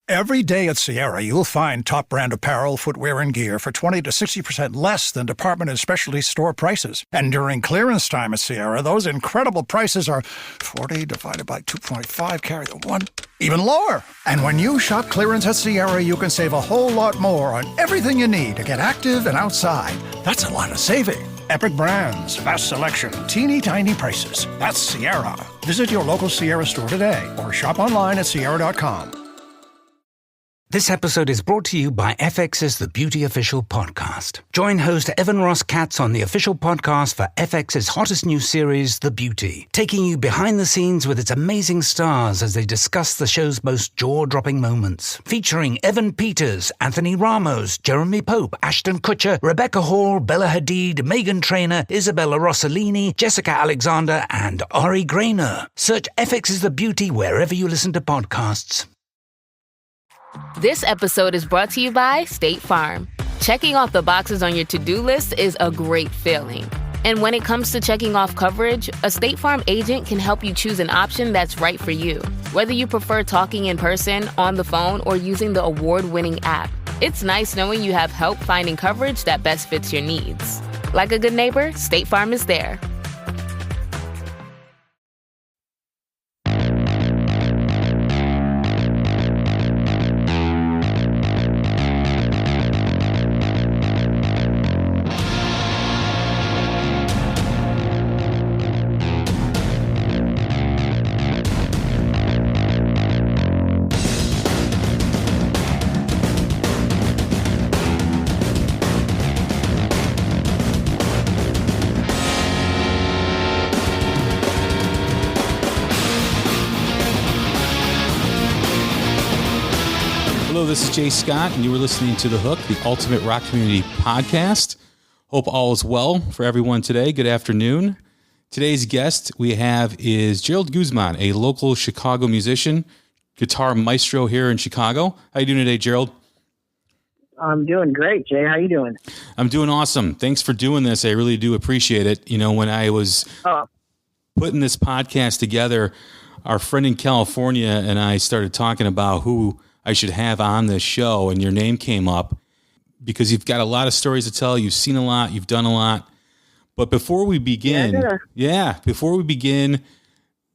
Every day at Sierra, you'll find top brand apparel, footwear, and gear for 20 to 60% less than department and specialty store prices. And during clearance time at Sierra, those incredible prices are 40 divided by 2.5, carry the 1, even lower. And when you shop clearance at Sierra, you can save a whole lot more on everything you need to get active and outside. That's a lot of saving. Epic brands, vast selection, teeny tiny prices. That's Sierra. Visit your local Sierra store today or shop online at Sierra.com. This episode is brought to you by FX's The Beauty Official Podcast. Join host Evan Ross Katz on the official podcast for FX's hottest new series, The Beauty, taking you behind the scenes with its amazing stars as they discuss the show's most jaw-dropping moments. Featuring Evan Peters, Anthony Ramos, Jeremy Pope, Ashton Kutcher, Rebecca Hall, Bella Hadid, Meghan Trainor, Isabella Rossellini, Jessica Alexander, and Ari Grainer. Search FX's The Beauty wherever you listen to podcasts. This episode is brought to you by State Farm. Checking off the boxes on your to-do list is a great feeling. And when it comes to checking off coverage, a State Farm agent can help you choose an option that's right for you. Whether you prefer talking in person, on the phone, or using the award-winning app, it's nice knowing you have help finding coverage that best fits your needs. Like a good neighbor, State Farm is there. Hello, this is Jay Scott, and you were listening to The Hook, the Ultimate Rock Community Podcast. Hope all is well for everyone today. Good afternoon. Today's guest we have is Gerald Guzman, a local Chicago musician, guitar maestro here in Chicago. How you doing today, Gerald? I'm doing great, Jay. How you doing? I'm doing awesome. Thanks for doing this. I really do appreciate it. You know, when I was putting this podcast together, our friend in California and I started talking about who I should have on this show, and your name came up because you've got a lot of stories to tell. You've seen a lot. You've done a lot. But before we begin,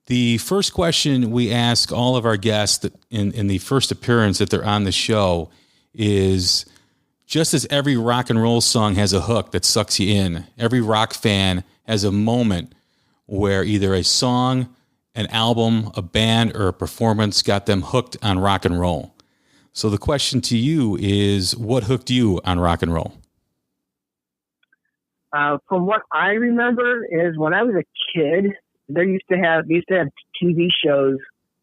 the first question we ask all of our guests in the first appearance that they're on the show is, just as every rock and roll song has a hook that sucks you in, every rock fan has a moment where either a song, an album, a band, or a performance got them hooked on rock and roll. So the question to you is, what hooked you on rock and roll? From what I remember is when I was a kid, they used to have TV shows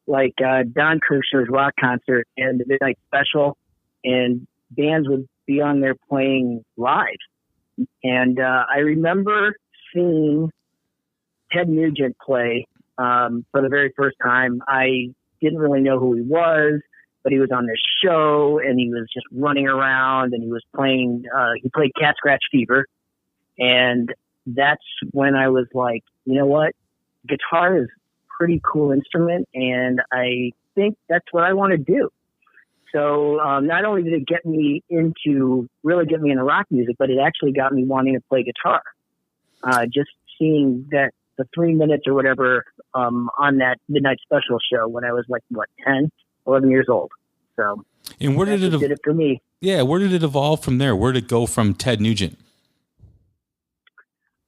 like Don Kirshner's Rock Concert and the Midnight Special, and bands would be on there playing live. And I remember seeing Ted Nugent play for the very first time. I didn't really know who he was, but he was on this show and he was just running around and he was playing, he played Cat Scratch Fever. And that's when I was like, you know what? Guitar is a pretty cool instrument, and I think that's what I want to do. So not only did it get me into rock music, but it actually got me wanting to play guitar. Just seeing that the 3 minutes or whatever on that Midnight Special show when I was like, 10, 11 years old. So and where did it for me? Yeah, where did it evolve from there? Where did it go from Ted Nugent?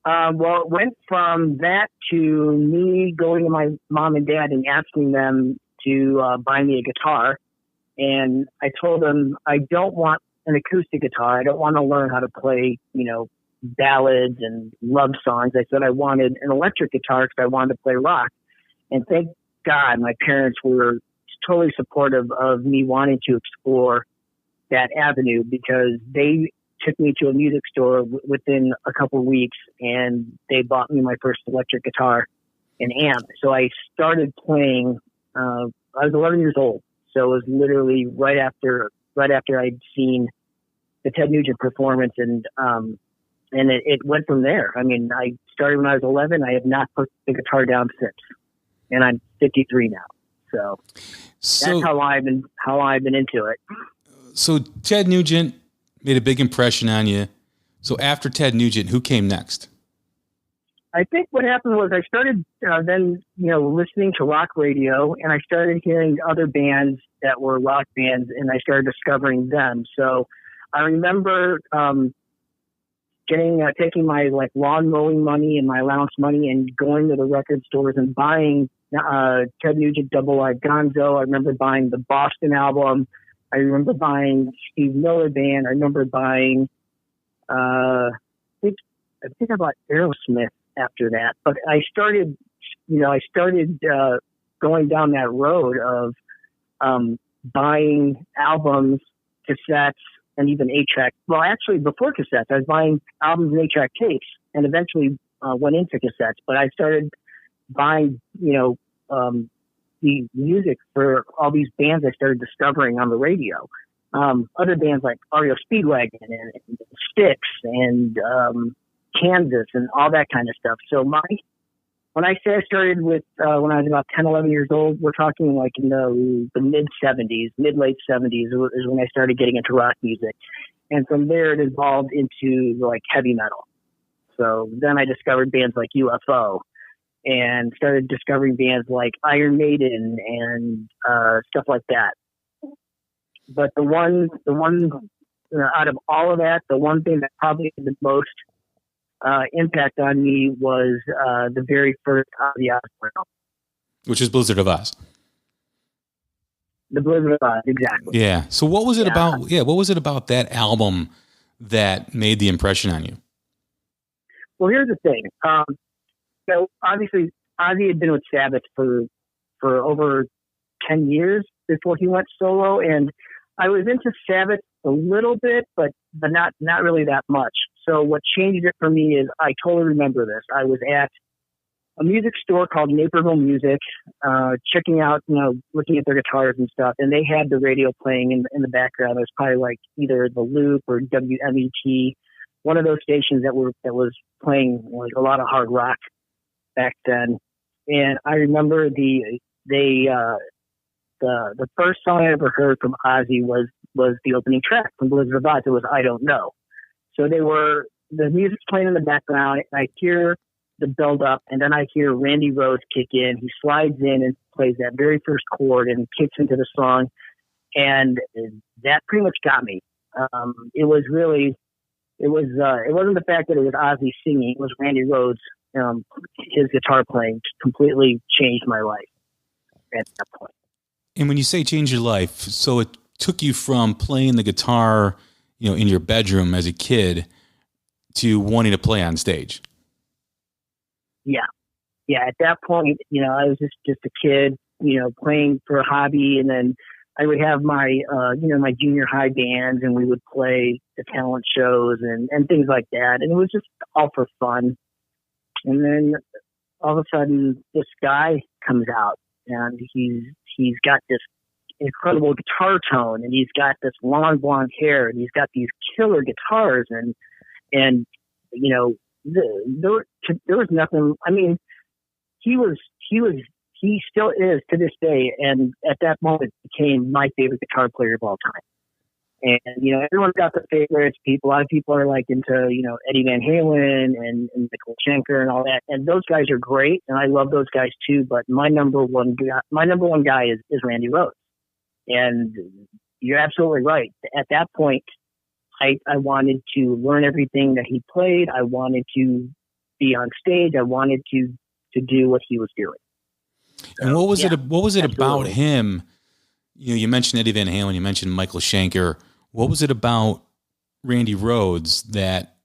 Well, it went from that to me going to my mom and dad and asking them to buy me a guitar. And I told them I don't want an acoustic guitar. I don't want to learn how to play, ballads and love songs. I said I wanted an electric guitar because I wanted to play rock. And thank God my parents were totally supportive of me wanting to explore that avenue, because they took me to a music store within a couple of weeks and they bought me my first electric guitar and amp. So I started playing, I was 11 years old. So it was literally right after I'd seen the Ted Nugent performance, and it went from there. I mean, I started when I was 11. I have not put the guitar down since, and I'm 53 now. So that's how I've been into it. So Ted Nugent made a big impression on you. So after Ted Nugent, who came next? I think what happened was I started then, listening to rock radio, and I started hearing other bands that were rock bands, and I started discovering them. So I remember taking my lawn mowing money and my allowance money and going to the record stores and buying Ted Nugent Double Wide Gonzo. I remember buying the Boston album. I remember buying Steve Miller Band. I remember buying I think I bought Aerosmith after that. But I started going down that road of buying albums, cassettes, and even 8-track. Well, actually, before cassettes, I was buying albums and 8-track tapes, and eventually went into cassettes. But I started buying, the music for all these bands I started discovering on the radio. Other bands like REO Speedwagon and Styx and Kansas and all that kind of stuff. So when I say I started with when I was about 10, 11 years old, we're talking like in the mid-late 70s is when I started getting into rock music. And from there it evolved into like heavy metal. So then I discovered bands like UFO and started discovering bands like Iron Maiden and stuff like that. But the one out of all of that, the one thing that probably had the most impact on me was the very first Ozzy Osbourne album, which is Blizzard of Oz. The Blizzard of Oz, exactly. Yeah. So what was it about? Yeah, what was it about that album that made the impression on you? Well, here's the thing. So obviously, Ozzy had been with Sabbath for over 10 years before he went solo, and I was into Sabbath a little bit, but not really that much. So what changed it for me is I totally remember this. I was at a music store called Naperville Music, checking out, looking at their guitars and stuff, and they had the radio playing in the background. It was probably like either the Loop or WMET, one of those stations that was playing like a lot of hard rock back then. And I remember the first song I ever heard from Ozzy was the opening track from Blizzard of Oz. It was I Don't Know. So the music's playing in the background, and I hear the build up, and then I hear Randy Rhoads kick in. He slides in and plays that very first chord and kicks into the song. And that pretty much got me. It wasn't the fact that it was Ozzy singing, it was Randy Rhoads. His guitar playing completely changed my life at that point. And when you say change your life, so it took you from playing the guitar, in your bedroom as a kid to wanting to play on stage. Yeah. Yeah. At that point, I was just a kid, playing for a hobby. And then I would have my, my junior high bands, and we would play the talent shows and things like that. And it was just all for fun. And then all of a sudden this guy comes out, and he's got this incredible guitar tone, and he's got this long blonde hair, and he's got these killer guitars, and there was nothing. I mean, he still is to this day, and at that moment became my favorite guitar player of all time. And everyone's got their favorites. A lot of people are like into Eddie Van Halen and Michael Schenker and all that, and those guys are great, and I love those guys too. But my number one guy is Randy Rhoads. And you're absolutely right. At that point, I wanted to learn everything that he played. I wanted to be on stage. I wanted to do what he was doing. So, and what was it about him? You mentioned Eddie Van Halen, you mentioned Michael Schenker. What was it about Randy Rhoads that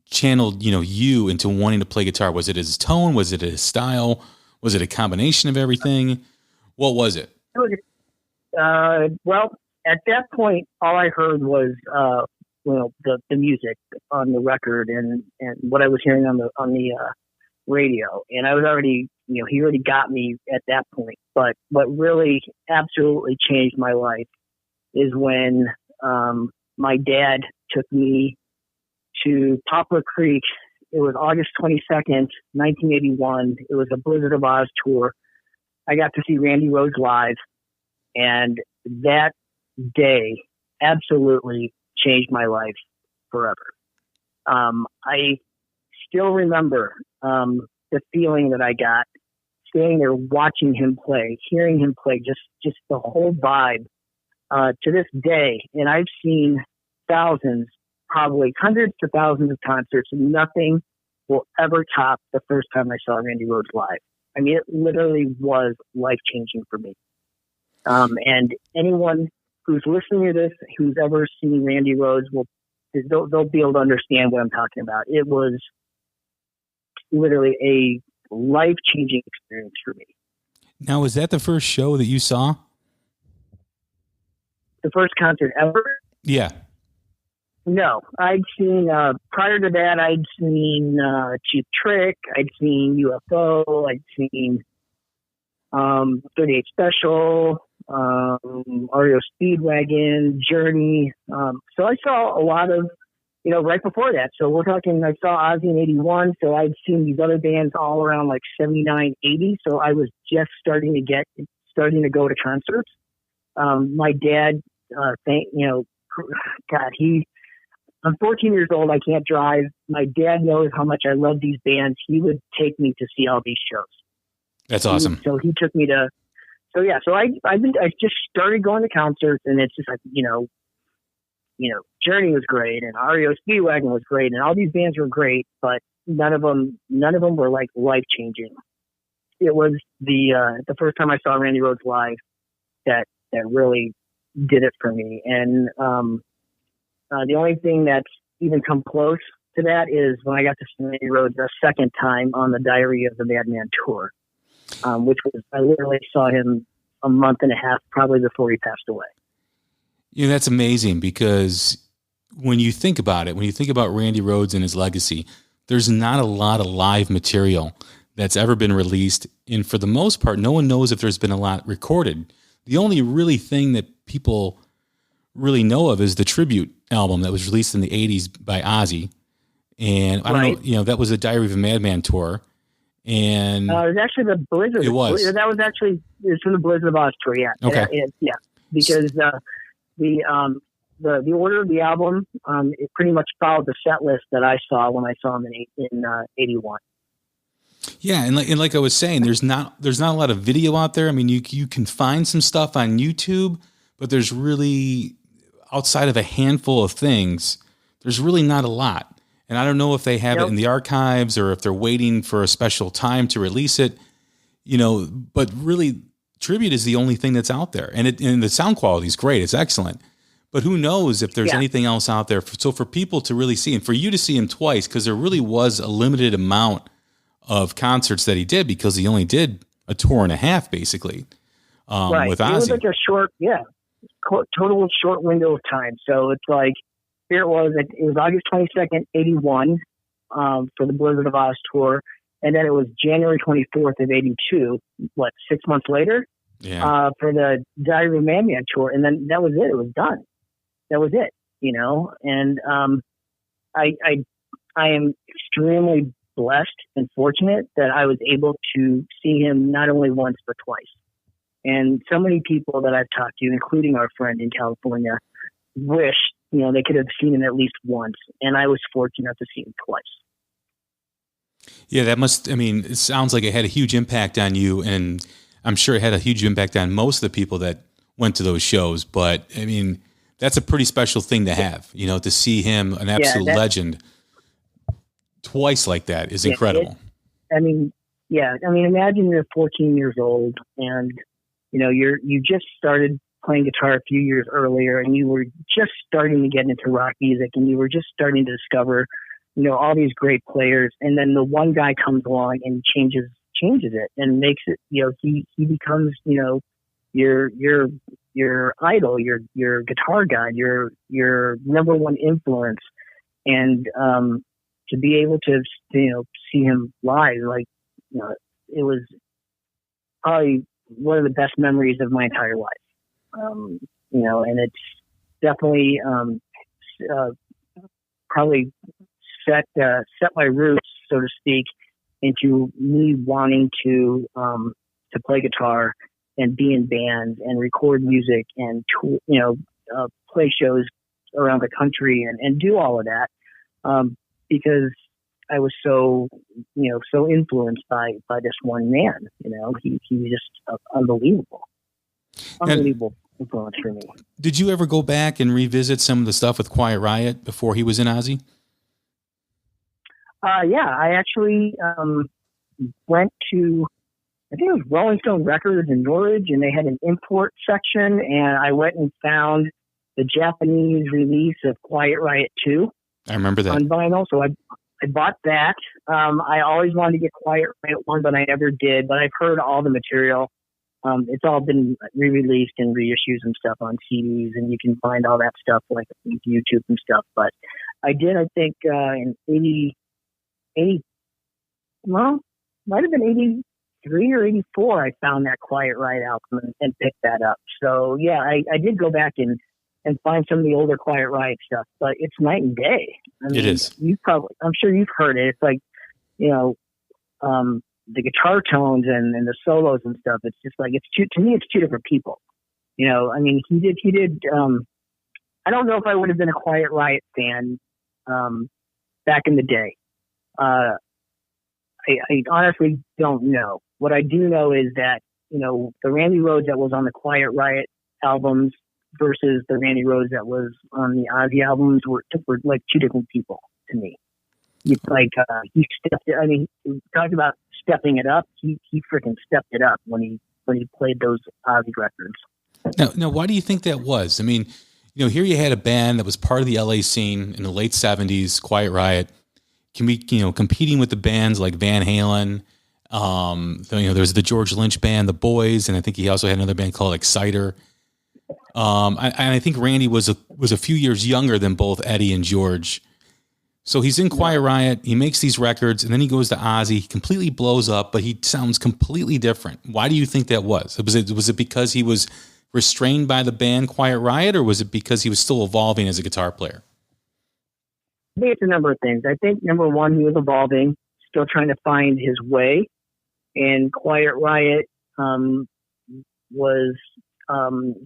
channeled, you into wanting to play guitar? Was it his tone? Was it his style? Was it a combination of everything? What was it? Well, at that point, all I heard was, the music on the record and what I was hearing on the radio. And I was already, he already got me at that point. But what really absolutely changed my life is when my dad took me to Poplar Creek. It was August 22nd, 1981. It was a Blizzard of Oz tour. I got to see Randy Rhoads live, and that day absolutely changed my life forever. I still remember the feeling that I got standing there watching him play, hearing him play, just the whole vibe to this day. And I've seen thousands, probably hundreds to thousands of concerts, and nothing will ever top the first time I saw Randy Rhoads live. I mean, it literally was life-changing for me. And anyone who's listening to this, who's ever seen Randy Rhoads, they'll be able to understand what I'm talking about. It was literally a life-changing experience for me. Now, was that the first show that you saw? The first concert ever? Yeah. No, I'd seen, prior to that, I'd seen Cheap Trick, I'd seen UFO, I'd seen 38 Special, REO Speedwagon, Journey. So I saw a lot of, right before that. So we're talking, I saw Ozzy in 81, so I'd seen these other bands all around like 79, 80. So I was just starting to go to concerts. My dad, I'm 14 years old. I can't drive. My dad knows how much I love these bands. He would take me to see all these shows. That's awesome. So he took me to, so I just started going to concerts, and it's just like, Journey was great, and REO Speedwagon was great, and all these bands were great, but none of them were like life changing. It was the first time I saw Randy Rhoads live that really did it for me. And the only thing that's even come close to that is when I got to see Randy Rhoads the second time on the Diary of the Madman tour, which was, I literally saw him a month and a half probably before he passed away. That's amazing, because when you think about it, when you think about Randy Rhoads and his legacy, there's not a lot of live material that's ever been released. And for the most part, no one knows if there's been a lot recorded. The only really thing that people really know of is the tribute album that was released in the 80s by Ozzy. And I don't know, that was a Diary of a Madman tour. And it was actually the Blizzard. It was. That was actually, it was from the Blizzard of Oz tour, yeah. Okay. Yeah. Because the order of the album, it pretty much followed the set list that I saw when I saw him in 81. Yeah, and like I was saying, there's not a lot of video out there. I mean, you can find some stuff on YouTube, but there's really, outside of a handful of things, there's really not a lot. And I don't know if they have it in the archives or if they're waiting for a special time to release it, but really tribute is the only thing that's out there. And the sound quality is great. It's excellent. But who knows if there's anything else out there. So for people to really see, and for you to see him twice, because there really was a limited amount of concerts that he did, because he only did a tour and a half, basically, with Ozzy. It was like a short, total short window of time. So it's like, here it was August 22nd, 81, for the Blizzard of Oz tour. And then it was January 24th of 82, 6 months later, for the Diary of a Madman tour. And then that was it. It was done. That was it, and I am extremely blessed and fortunate that I was able to see him not only once, but twice. And so many people that I've talked to, including our friend in California, wish, they could have seen him at least once. And I was fortunate to see him twice. Yeah, it sounds like it had a huge impact on you, and I'm sure it had a huge impact on most of the people that went to those shows. But that's a pretty special thing to have, to see him, an absolute legend, twice like that is incredible. Imagine you're 14 years old and, you just started playing guitar a few years earlier, and you were just starting to get into rock music, and you were just starting to discover, all these great players. And then the one guy comes along and changes it and makes it, he becomes, your idol, your guitar guy, your number one influence. And to be able to, see him live, it was probably one of the best memories of my entire life. And it's definitely probably set my roots, so to speak, into me wanting to to play guitar and be in bands and record music and play shows around the country and do all of that, because I was so influenced by this one man. He was just unbelievable influence for me. Did you ever go back and revisit some of the stuff with Quiet Riot before he was in Ozzy? Yeah, I actually went to, I think it was Rolling Stone Records in Norwich, and they had an import section, and I went and found the Japanese release of Quiet Riot 2. I remember that. On vinyl, so I bought that. I always wanted to get Quiet Riot 1, but I never did. But I've heard all the material. It's all been re-released and reissues and stuff on CDs, and you can find all that stuff like YouTube and stuff. But I did, I think, in 80, well, might have been 83 or 84, I found that Quiet Riot album and picked that up. So, yeah, I did go back and find some of the older Quiet Riot stuff, but it's night and day. I mean, it is. I'm sure you've heard it. It's like, the guitar tones and the solos and stuff. It's just like, to me, it's two different people. I mean, he did, I don't know if I would have been a Quiet Riot fan, back in the day. I honestly don't know. What I do know is that, the Randy Rhoads that was on the Quiet Riot albums versus the Randy Rhoads that was on the Ozzy albums were like two different people to me. It's like, he talked about stepping it up. He freaking stepped it up when he played those Ozzy records. Now, why do you think that was? I mean, here you had a band that was part of the LA scene in the late 70s, Quiet Riot, competing with the bands like Van Halen. There was the George Lynch band, The Boys, and I think he also had another band called Exciter. I think Randy was a few years younger than both Eddie and George. So he's in Quiet Riot, he makes these records, and then he goes to Ozzy, he completely blows up, but he sounds completely different. Why do you think that was? Was it because he was restrained by the band Quiet Riot, or was it because he was still evolving as a guitar player? I think it's a number of things. I think, number one, he was evolving, still trying to find his way, and Quiet Riot was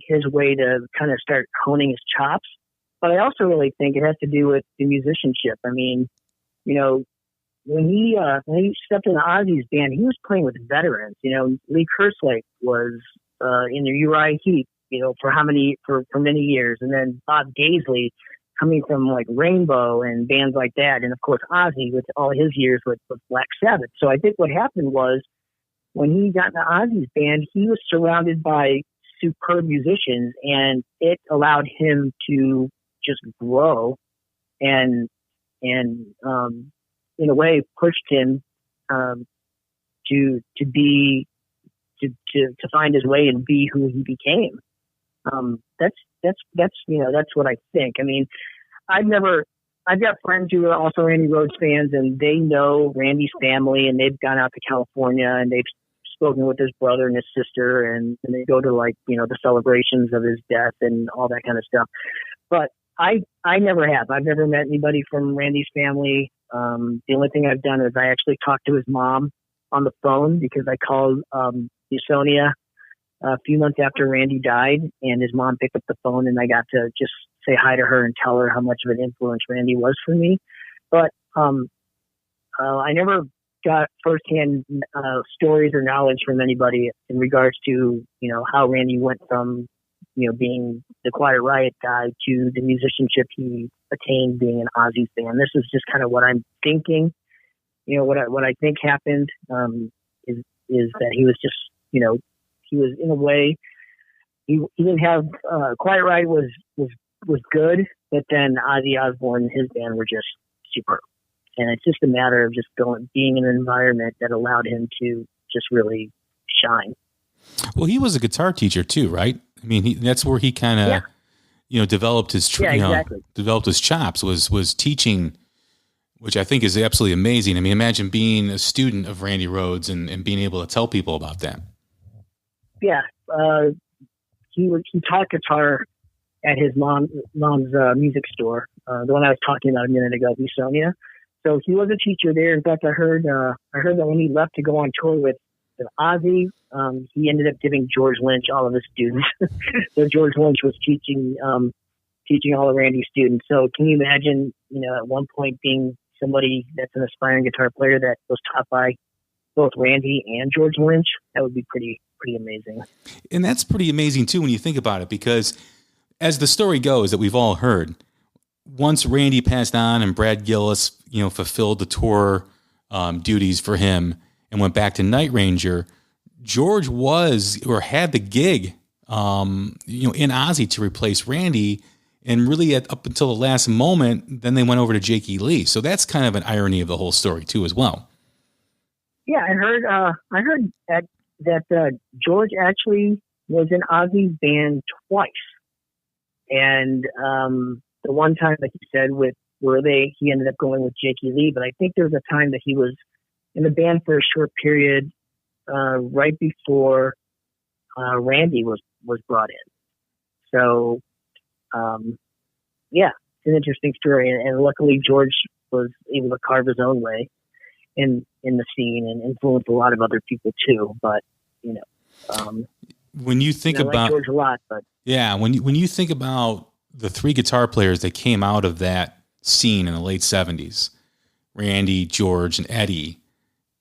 his way to kind of start honing his chops. But I also really think it has to do with the musicianship. I mean, when he stepped into Ozzy's band, he was playing with veterans. Lee Kerslake was in the Uriah Heep, for many years, and then Bob Daisley coming from like Rainbow and bands like that, and of course Ozzy with all his years with Black Sabbath. So I think what happened was when he got into Ozzy's band, he was surrounded by superb musicians, and it allowed him to just grow and in a way pushed him to find his way and be who he became. That's what I think. I mean, I've got friends who are also Randy Rhoads fans, and they know Randy's family, and they've gone out to California and they've spoken with his brother and his sister, and they go to the celebrations of his death and all that kind of stuff. But I never have. I've never met anybody from Randy's family. The only thing I've done is I actually talked to his mom on the phone because I called Usonia a few months after Randy died, and his mom picked up the phone, and I got to just say hi to her and tell her how much of an influence Randy was for me. But I never got firsthand stories or knowledge from anybody in regards to how Randy went from being the Quiet Riot guy to the musicianship he attained being an Ozzy fan. This is just kind of what I'm thinking. What I think happened is that he was just he was in a way he didn't have Quiet Riot was good, but then Ozzy Osbourne and his band were just superb. And it's just a matter of just being in an environment that allowed him to just really shine. Well, he was a guitar teacher too, right? I mean, that's where he kind of, developed his, developed his chops was teaching, which I think is absolutely amazing. I mean, imagine being a student of Randy Rhoads and being able to tell people about that. Yeah. He taught guitar at his mom's music store, the one I was talking about a minute ago, Usonia. So he was a teacher there. In fact, I heard that when he left to go on tour with with Ozzy. He ended up giving George Lynch all of his students. So George Lynch was teaching all of Randy's students. So can you imagine, at one point being somebody that's an aspiring guitar player that was taught by both Randy and George Lynch? That would be pretty amazing. And that's pretty amazing too when you think about it, because as the story goes that we've all heard, once Randy passed on and Brad Gillis, fulfilled the tour duties for him and went back to Night Ranger, George had the gig, in Ozzy to replace Randy. And really up until the last moment, then they went over to Jake E. Lee. So that's kind of an irony of the whole story too, as well. Yeah, I heard that George actually was in Ozzy's band twice. And the one time that he said he ended up going with Jake E. Lee, but I think there was a time that he was in the band for a short period right before Randy was brought in. So, it's an interesting story. And luckily George was able to carve his own way in the scene and influence a lot of other people too. But, when you think about like George a lot, but yeah, when you think about the three guitar players that came out of that scene in the late 70s, Randy, George, and Eddie,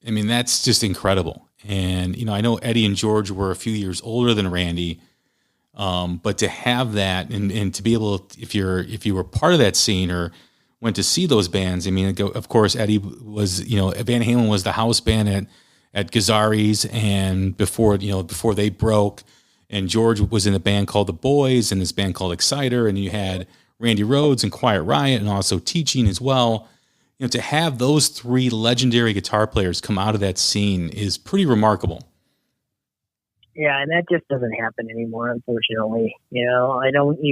I mean, that's just incredible. And, I know Eddie and George were a few years older than Randy, but to have that and to be able to, if you were part of that scene or went to see those bands, I mean, of course, Eddie was, Van Halen was the house band at Gazzari's, and before they broke, and George was in a band called The Boys and this band called Exciter, and you had Randy Rhoads and Quiet Riot and also Teaching as well. To have those three legendary guitar players come out of that scene is pretty remarkable. Yeah, and that just doesn't happen anymore, unfortunately. I don't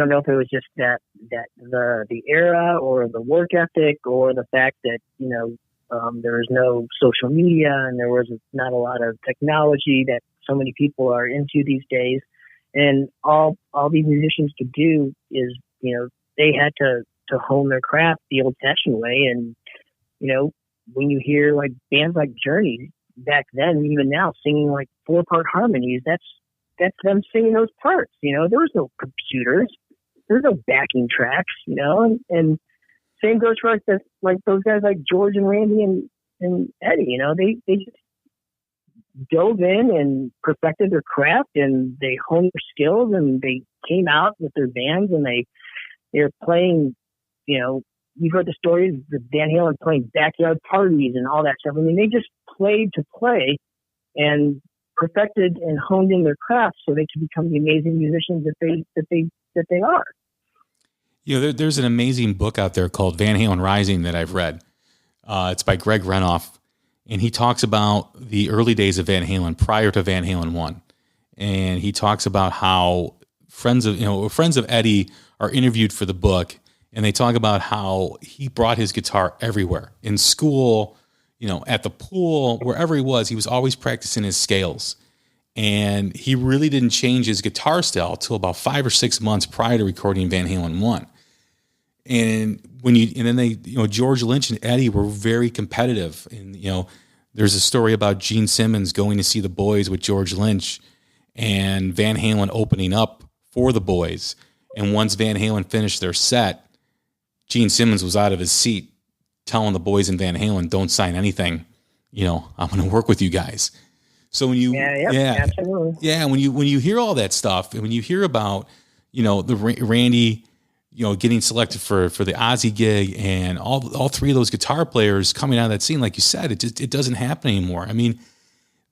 know if it was just that the era or the work ethic or the fact that, there was no social media and there was not a lot of technology that so many people are into these days. And all these musicians could do is, they had to hone their craft the old-fashioned way. And, when you hear like bands like Journey back then, even now, singing like 4-part harmonies, that's them singing those parts. There was no computers, there was no backing tracks, and same goes for like those guys like George and Randy and Eddie. They just dove in and perfected their craft, and they honed their skills, and they came out with their bands, and they're playing. You've heard the stories of Van Halen playing backyard parties and all that stuff. I mean, they just played to play and perfected and honed in their craft so they could become the amazing musicians that they are. There's an amazing book out there called Van Halen Rising that I've read. It's by Greg Renoff, and he talks about the early days of Van Halen prior to Van Halen 1. And he talks about how friends of Eddie are interviewed for the book, and they talk about how he brought his guitar everywhere, in school, at the pool, wherever he was always practicing his scales. And he really didn't change his guitar style till about 5 or 6 months prior to recording Van Halen 1. And George Lynch and Eddie were very competitive. And, there's a story about Gene Simmons going to see the Boys with George Lynch and Van Halen opening up for the Boys. And once Van Halen finished their set, Gene Simmons was out of his seat telling the Boys in Van Halen, don't sign anything. I'm going to work with you guys. So when you, absolutely. Yeah. When you hear all that stuff, and when you hear about, the Randy, getting selected for the Ozzy gig, and all three of those guitar players coming out of that scene, like you said, it doesn't happen anymore. I mean,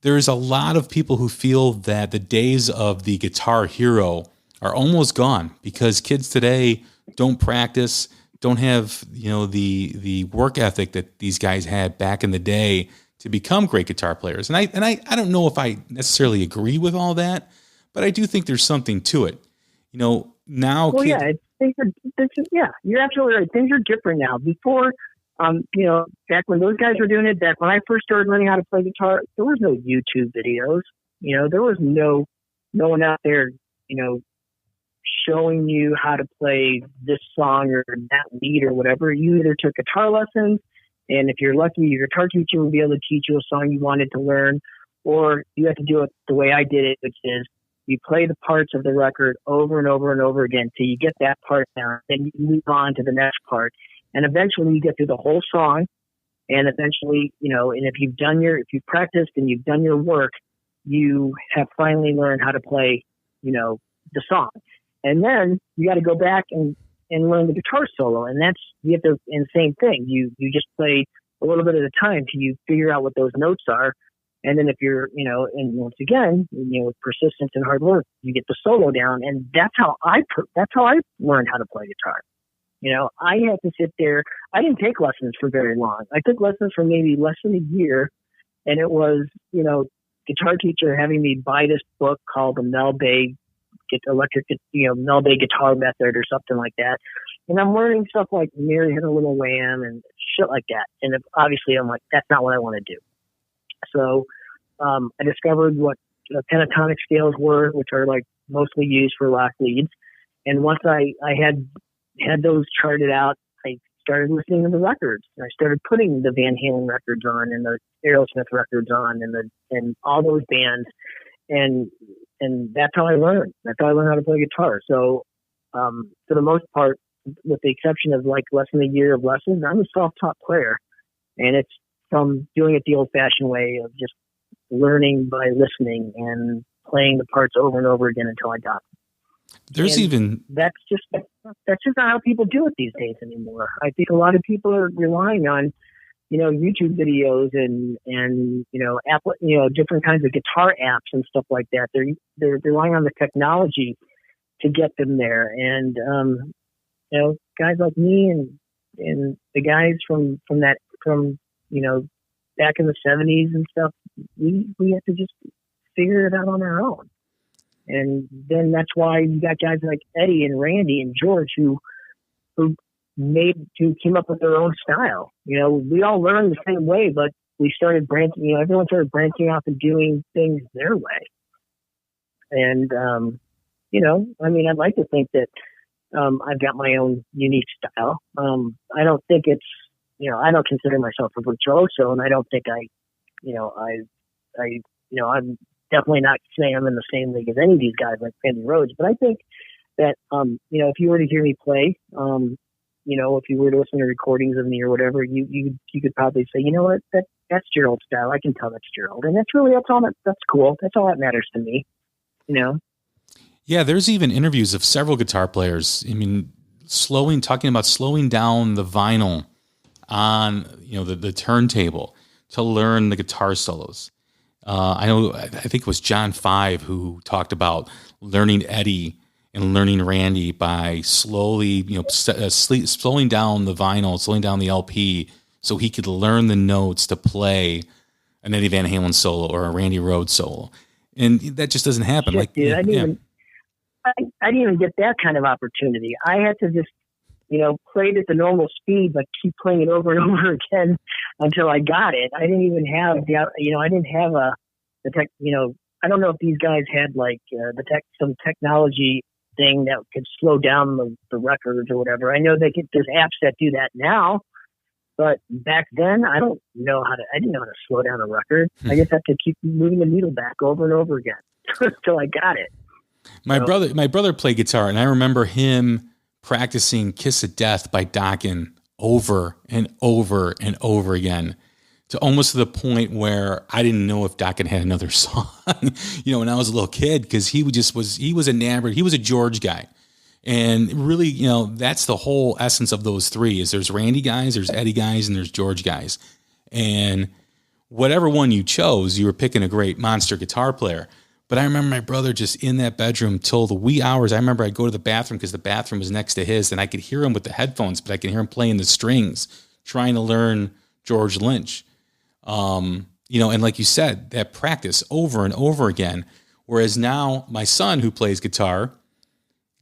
there's a lot of people who feel that the days of the guitar hero are almost gone because kids today don't practice, don't have, the work ethic that these guys had back in the day to become great guitar players. And I don't know if I necessarily agree with all that, but I do think there's something to it. Now. Well, you're absolutely right. Things are different now. Before, back when those guys were doing it, back when I first started learning how to play guitar, there was no YouTube videos. There was no one out there, showing you how to play this song or that lead or whatever. You either took guitar lessons And if you're lucky, your guitar teacher will be able to teach you a song you wanted to learn, or you have to do it the way I did it, which is you play the parts of the record over and over and over again till you get that part down. Then you move on to the next part. And eventually you get through the whole song. And eventually, and if you've practiced and you've done your work, you have finally learned how to play, the song. And then you got to go back and learn the guitar solo. And and same thing. You just play a little bit at a time till you figure out what those notes are. And then if you're, and once again, with persistence and hard work, you get the solo down. And that's how I learned how to play guitar. I had to sit there. I didn't take lessons for very long. I took lessons for maybe less than a year. And it was, guitar teacher having me buy this book called the Mel Bay Mel Bay Guitar Method or something like that. And I'm learning stuff like Mary Had a Little Lamb and shit like that. And obviously I'm like, that's not what I want to do. So I discovered what pentatonic scales were, which are like mostly used for lock leads. And once I had those charted out, I started listening to the records. I started putting the Van Halen records on and the Aerosmith records on and all those bands. And that's how I learned. That's how I learned how to play guitar. So for the most part, with the exception of like less than a year of lessons, I'm a self-taught player. And it's from doing it the old-fashioned way of just learning by listening and playing the parts over and over again until I got them. That's just not how people do it these days anymore. I think a lot of people are relying on, YouTube videos and different kinds of guitar apps and stuff like that. They're relying on the technology to get them there. And guys like me and the guys from back in the 70s and stuff, we have to just figure it out on our own. And then that's why you got guys like Eddie and Randy and George who came up with their own style. We all learned the same way, but we started branching, everyone started branching off and doing things their way. And, I'd like to think that I've got my own unique style. I don't think it's, I don't consider myself a virtuoso, and I don't think I'm definitely not saying I'm in the same league as any of these guys like Randy Rhoads, but I think that, if you were to hear me play, if you were to listen to recordings of me or whatever, you could probably say, you know what, that's Gerald's style. I can tell that's Gerald. And that's cool. That's all that matters to me, Yeah, there's even interviews of several guitar players. I mean, talking about slowing down the vinyl on, the turntable to learn the guitar solos. I think it was John 5 who talked about learning Eddie and learning Randy by slowly, slowing down the vinyl, slowing down the LP so he could learn the notes to play an Eddie Van Halen solo or a Randy Rhoads solo. And that just doesn't happen. Shit, dude, I didn't even get that kind of opportunity. I had to just, play it at the normal speed, but keep playing it over and over again until I got it. I didn't even have I don't know if these guys had like some technology thing that could slow down the records or whatever. I know there's apps that do that now, but back then I didn't know how to slow down a record. I just had to keep moving the needle back over and over again until I got it. My brother played guitar, and I remember him practicing Kiss of Death by Dokken over and over and over again, to almost to the point where I didn't know if Dokken had another song, when I was a little kid, because he was enamored. He was a George guy. And really, that's the whole essence of those three is there's Randy guys, there's Eddie guys, and there's George guys. And whatever one you chose, you were picking a great monster guitar player. But I remember my brother just in that bedroom till the wee hours. I remember I'd go to the bathroom because the bathroom was next to his, and I could hear him with the headphones, but I could hear him playing the strings, trying to learn George Lynch. And like you said, that practice over and over again. Whereas now my son, who plays guitar,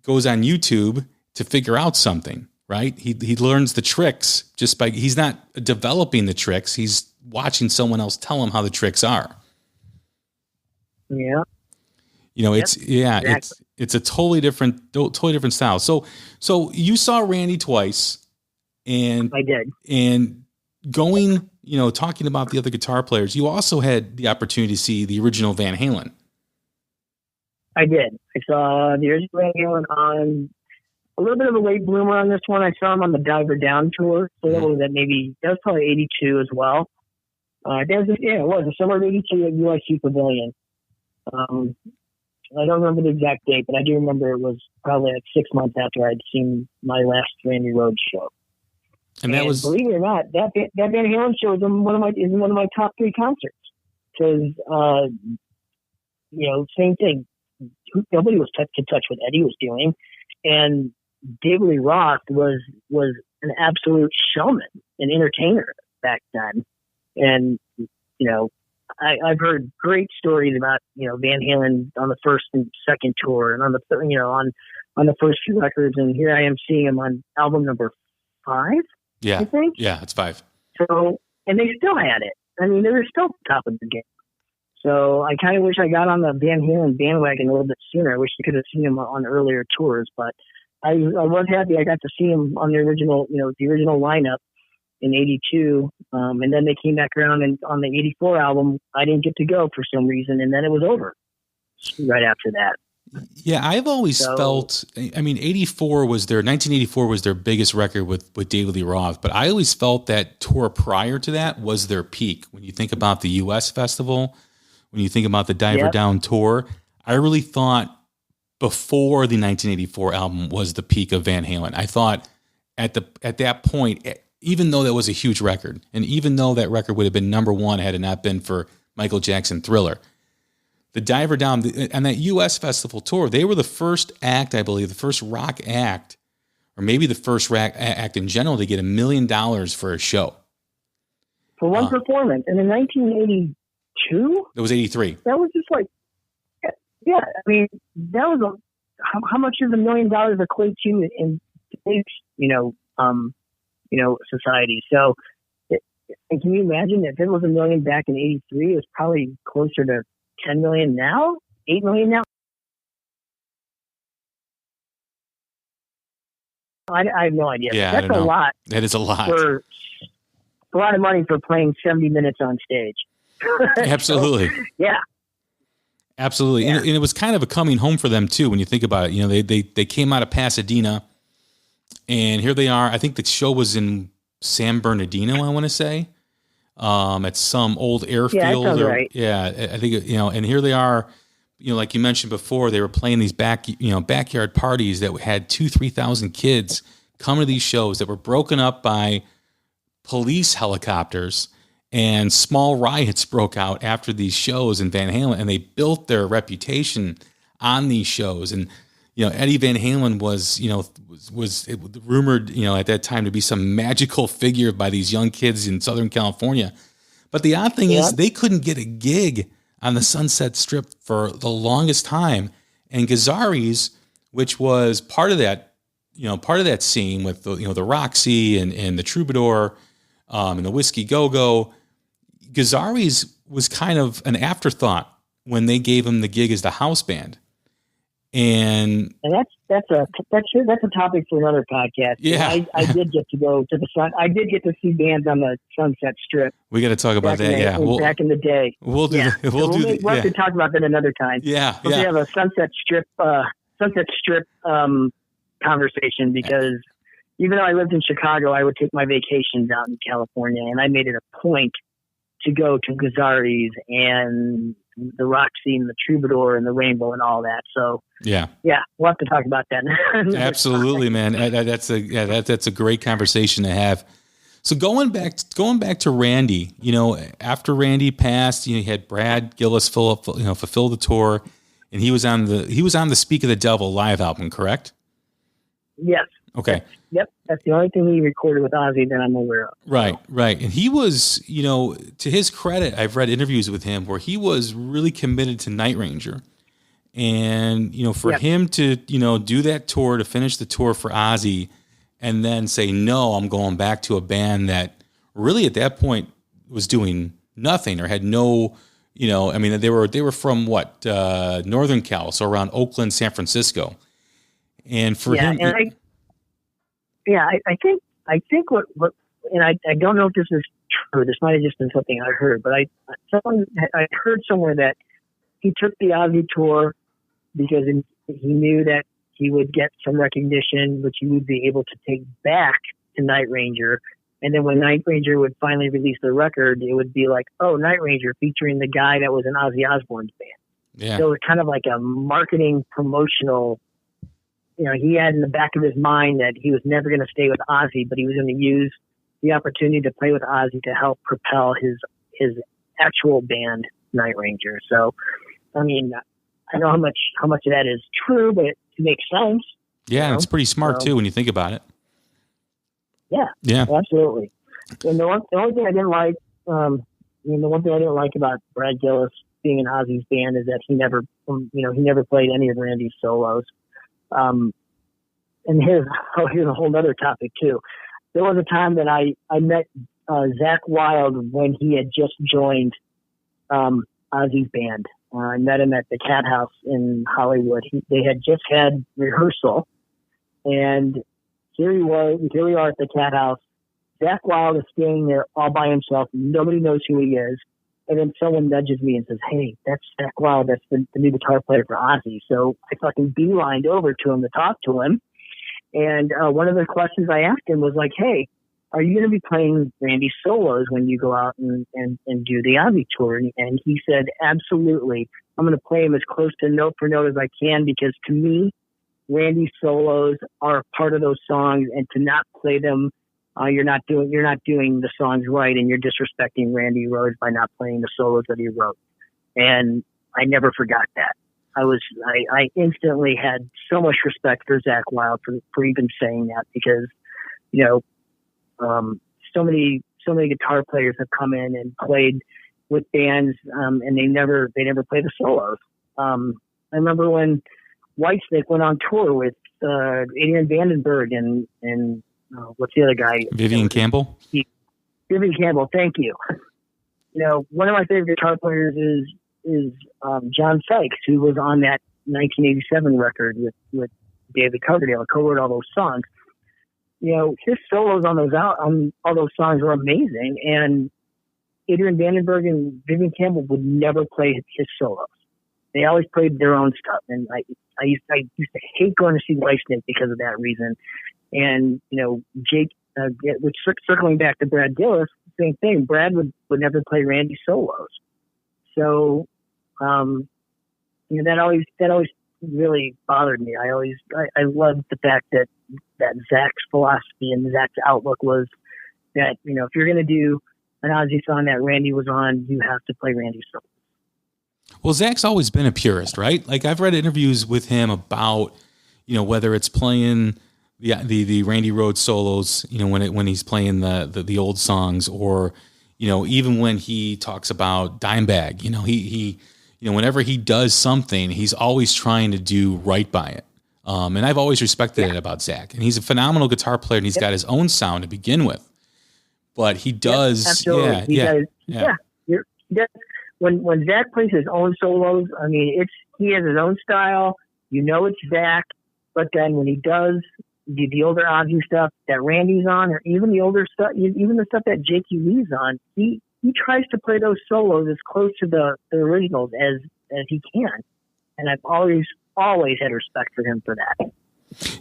goes on YouTube to figure out something, right? He learns the tricks he's not developing the tricks. He's watching someone else tell him how the tricks are. Yeah. Exactly. It's a totally different style. So you saw Randy twice, and I did. And going, talking about the other guitar players, you also had the opportunity to see the original Van Halen. I did. I saw the original Van Halen on a little bit of a late bloomer on this one. I saw him on the Diver Down tour. So that was probably 82 as well. It was the summer of 82 at UIC Pavilion. I don't remember the exact date, but I do remember it was probably like 6 months after I'd seen my last Randy Rhoads show. And that was, believe it or not, that Van Halen show is one of my top 3 concerts. Because, same thing. Nobody was in touch with Eddie was doing, and David Lee Roth was an absolute showman, an entertainer back then. And I've heard great stories about Van Halen on the first and second tour, and on the on the first few records. And here I am seeing him on album number 5. Yeah, I think. Yeah, it's 5. So, and they still had it. I mean, they were still top of the game. So I kind of wish I got on the Van Halen bandwagon a little bit sooner. I wish I could have seen him on earlier tours, but I was happy I got to see him on the original lineup in 82. And then they came back around, and on the 84 album, I didn't get to go for some reason. And then it was over right after that. Yeah, I've always felt, 1984 was their biggest record with David Lee Roth, but I always felt that tour prior to that was their peak. When you think about the US festival, when you think about the Diver Down tour, I really thought before the 1984 album was the peak of Van Halen. I thought at that point, even though that was a huge record, and even though that record would have been number 1 had it not been for Michael Jackson Thriller, the Diver Down and that U.S. festival tour, they were the first act, I believe, the first rock act, or maybe the first rock act in general to get $1 million for a show. For one performance. And in 1982? It was 83. That was just like, yeah, I mean, that was how much does $1 million equate to in today's, society? So, and can you imagine if it was $1 million back in 83, it was probably closer to 10 million now, 8 million now. I have no idea. Yeah, that's a lot. That is a lot. For a lot of money for playing 70 minutes on stage. Absolutely. So, yeah. Absolutely. Yeah. And it was kind of a coming home for them too, when you think about it. They came out of Pasadena, and here they are. I think the show was in San Bernardino, I want to say. At some old airfield. Yeah, right. Yeah, I think, and here they are, like you mentioned before, they were playing these backyard parties that had 2,000-3,000 kids come to these shows that were broken up by police helicopters, and small riots broke out after these shows in Van Halen, and they built their reputation on these shows. And, Eddie Van Halen was rumored, at that time to be some magical figure by these young kids in Southern California. But the odd thing is they couldn't get a gig on the Sunset Strip for the longest time. And Gazzarri's, which was part of that scene with the Roxy and the Troubadour, and the Whiskey Go-Go, Gazzarri's was kind of an afterthought when they gave him the gig as the house band. And that's a topic for another podcast. Yeah, I did get to go to the sun. I did get to see bands on the Sunset Strip. We got to talk about that. Back in the day, we'll have to talk about that another time. Yeah, we have a Sunset Strip conversation, because even though I lived in Chicago, I would take my vacations out in California, and I made it a point to go to Gazzarri's and the Roxy and the Troubadour and the Rainbow and all that. So yeah, we'll have to talk about that. Absolutely, man. That's a great conversation to have. So going back to Randy, after Randy passed, you had Brad Gillis fulfill the tour, and he was on the Speak of the Devil live album, correct? Yes. Okay. Yep. That's the only thing he recorded with Ozzy that I'm aware of. Right. And he was, to his credit, I've read interviews with him where he was really committed to Night Ranger. And, for him to, do that tour, to finish the tour for Ozzy, and then say, no, I'm going back to a band that really at that point was doing nothing or had no, they were from Northern Cal, so around Oakland, San Francisco. And for him, and I think what and I don't know if this is true. This might have just been something I heard, but I heard somewhere that he took the Ozzy tour because he knew that he would get some recognition, which he would be able to take back to Night Ranger. And then when Night Ranger would finally release the record, it would be like, oh, Night Ranger featuring the guy that was in Ozzy Osbourne's band. Yeah. So it was kind of like a marketing promotional, he had in the back of his mind that he was never going to stay with Ozzy, but he was going to use the opportunity to play with Ozzy to help propel his actual band, Night Ranger. So, I mean, I know how much of that is true, but it makes sense. Yeah, it's pretty smart too when you think about it. Yeah, absolutely. And the only thing I didn't like, the one thing I didn't like about Brad Gillis being in Ozzy's band is that he never played any of Randy's solos. And here's a whole other topic too. There was a time that I met Zakk Wylde when he had just joined Ozzy's band. I met him at the Cat House in Hollywood. They had just had rehearsal, and here we are at the Cat House. Zakk Wylde is standing there all by himself. Nobody knows who he is. And then someone nudges me and says, hey, that's Zakk Wylde. That's the new guitar player for Ozzy. So I fucking beelined over to him to talk to him. And one of the questions I asked him was like, hey, are you going to be playing Randy solos when you go out and do the Ozzy tour? And he said, absolutely. I'm going to play them as close to note for note as I can, because to me, Randy solos are part of those songs, and to not play them, you're not doing the songs right, and you're disrespecting Randy Rhoads by not playing the solos that he wrote. And I never forgot that. I instantly had so much respect for Zakk Wylde for even saying that, because, so many guitar players have come in and played with bands, and they never play the solos. I remember when Whitesnake went on tour with Adrian Vandenberg and what's the other guy? Vivian Campbell. Vivian Campbell, thank you. One of my favorite guitar players is John Sykes, who was on that 1987 record with David Coverdale, co-wrote all those songs. His solos on all those songs were amazing, and Adrian Vandenberg and Vivian Campbell would never play his solos. They always played their own stuff, and I used to hate going to see Whitesnake because of that reason. And Jake, which circling back to Brad Gillis, same thing. Brad would never play Randy solos, so that always really bothered me. I loved the fact that Zack's philosophy and Zack's outlook was that if you're going to do an Ozzy song that Randy was on, you have to play Randy solos. Well, Zack's always been a purist, right? Like, I've read interviews with him about, whether it's playing the Randy Rhoads solos, when he's playing the old songs, or, even when he talks about Dimebag, he whenever he does something, he's always trying to do right by it. And I've always respected it about Zakk. And he's a phenomenal guitar player, and he's got his own sound to begin with. But he does, absolutely. He does. When Zakk plays his own solos, I mean, he has his own style. It's Zakk. But then when he does the older Ozzy stuff that Randy's on, or even the older stuff, even the stuff that Jakey Lee's on, he tries to play those solos as close to the originals as he can. And I've always had respect for him for that.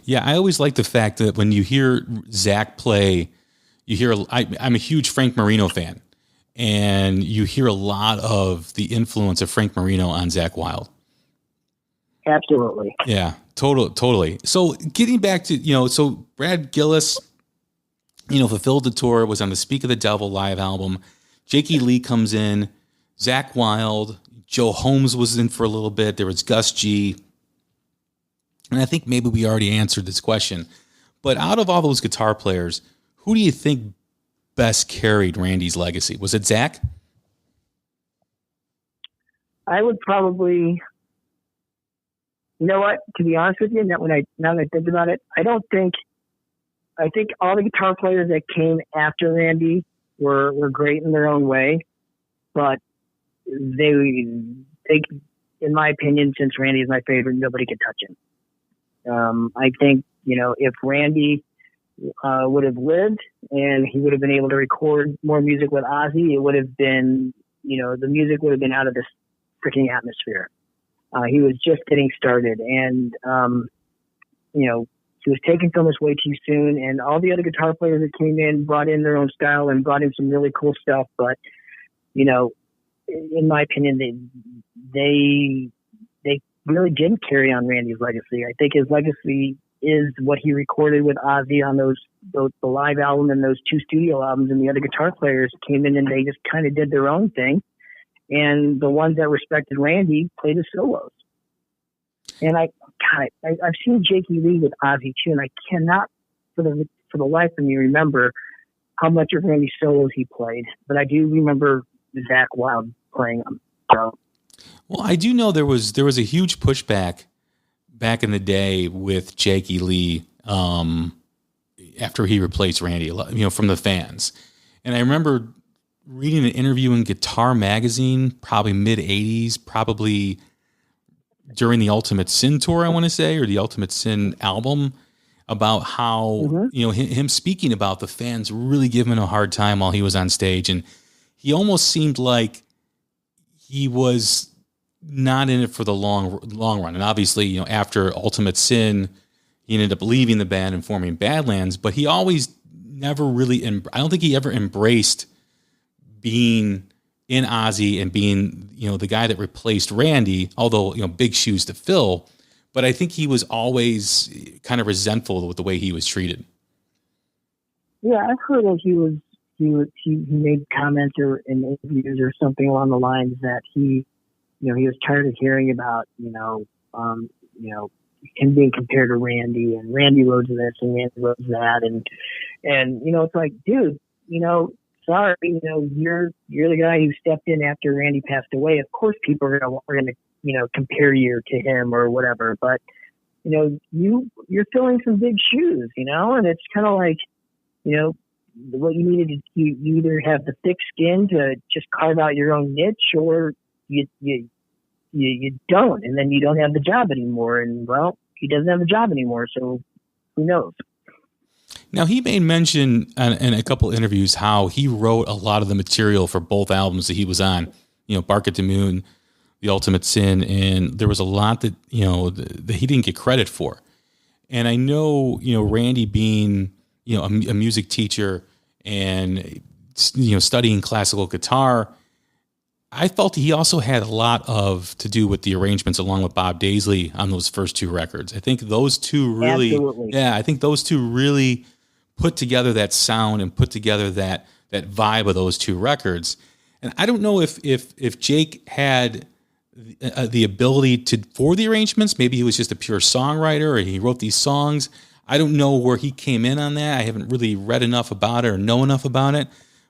Yeah, I always like the fact that when you hear Zakk play, I'm a huge Frank Marino fan. And you hear a lot of the influence of Frank Marino on Zakk Wylde. Absolutely. Yeah, totally. So getting back to, so Brad Gillis, fulfilled the tour, was on the Speak of the Devil live album. Jakey Lee comes in, Zakk Wylde, Joe Holmes was in for a little bit. There was Gus G. And I think maybe we already answered this question. But out of all those guitar players, who do you think best carried Randy's legacy? Was it Zakk? I would probably, to be honest with you, now that I think about it, I think all the guitar players that came after Randy were great in their own way, but they, in my opinion, since Randy is my favorite, nobody could touch him. I think, if Randy would have lived and he would have been able to record more music with Ozzy, it would have been, the music would have been out of this freaking atmosphere. He was just getting started, and, he was taken from us way too soon, and all the other guitar players that came in brought in their own style and brought in some really cool stuff. But, in my opinion, they really didn't carry on Randy's legacy. I think his legacy is what he recorded with Ozzy on the live album and those 2 studio albums, and the other guitar players came in and they just kind of did their own thing. And the ones that respected Randy played his solos. And I've seen Jakey Lee with Ozzy too, and I cannot for the life of me remember how much of Randy's solos he played, but I do remember Zakk Wylde playing them. So. Well, I do know there was a huge pushback back in the day with Jakey Lee after he replaced Randy, from the fans. And I remember reading an interview in Guitar Magazine, probably mid-'80s, probably during the Ultimate Sin tour, I want to say, or the Ultimate Sin album, about how, him speaking about the fans really giving him a hard time while he was on stage. And he almost seemed like he was not in it for the long run. And obviously, after Ultimate Sin, he ended up leaving the band and forming Badlands, but he always never really, I don't think he ever embraced being in Ozzy and being, the guy that replaced Randy, although, big shoes to fill. But I think he was always kind of resentful with the way he was treated. Yeah, I've heard that he made comments or in interviews or something along the lines that he was tired of hearing about, him being compared to Randy and Randy Rhoads this and Randy Rhoads that. And it's like, dude, sorry, you're the guy who stepped in after Randy passed away. Of course people are going to compare you to him or whatever, but, you're filling some big shoes, and it's kind of like, what you needed is you either have the thick skin to just carve out your own niche, or you don't, and then you don't have the job anymore. And well, he doesn't have the job anymore, so who knows? Now, he made mention in a couple interviews how he wrote a lot of the material for both albums that he was on, Bark at the Moon, The Ultimate Sin, and there was a lot that, that he didn't get credit for. And I know, Randy being, a music teacher and, studying classical guitar, I felt he also had a lot to do with the arrangements along with Bob Daisley on those first 2 records. I think those two really, put together that sound and put together that vibe of those 2 records. And I don't know if Jake had the ability for the arrangements. Maybe he was just a pure songwriter or he wrote these songs. I don't know where he came in on that. I haven't really read enough about it or know enough about it.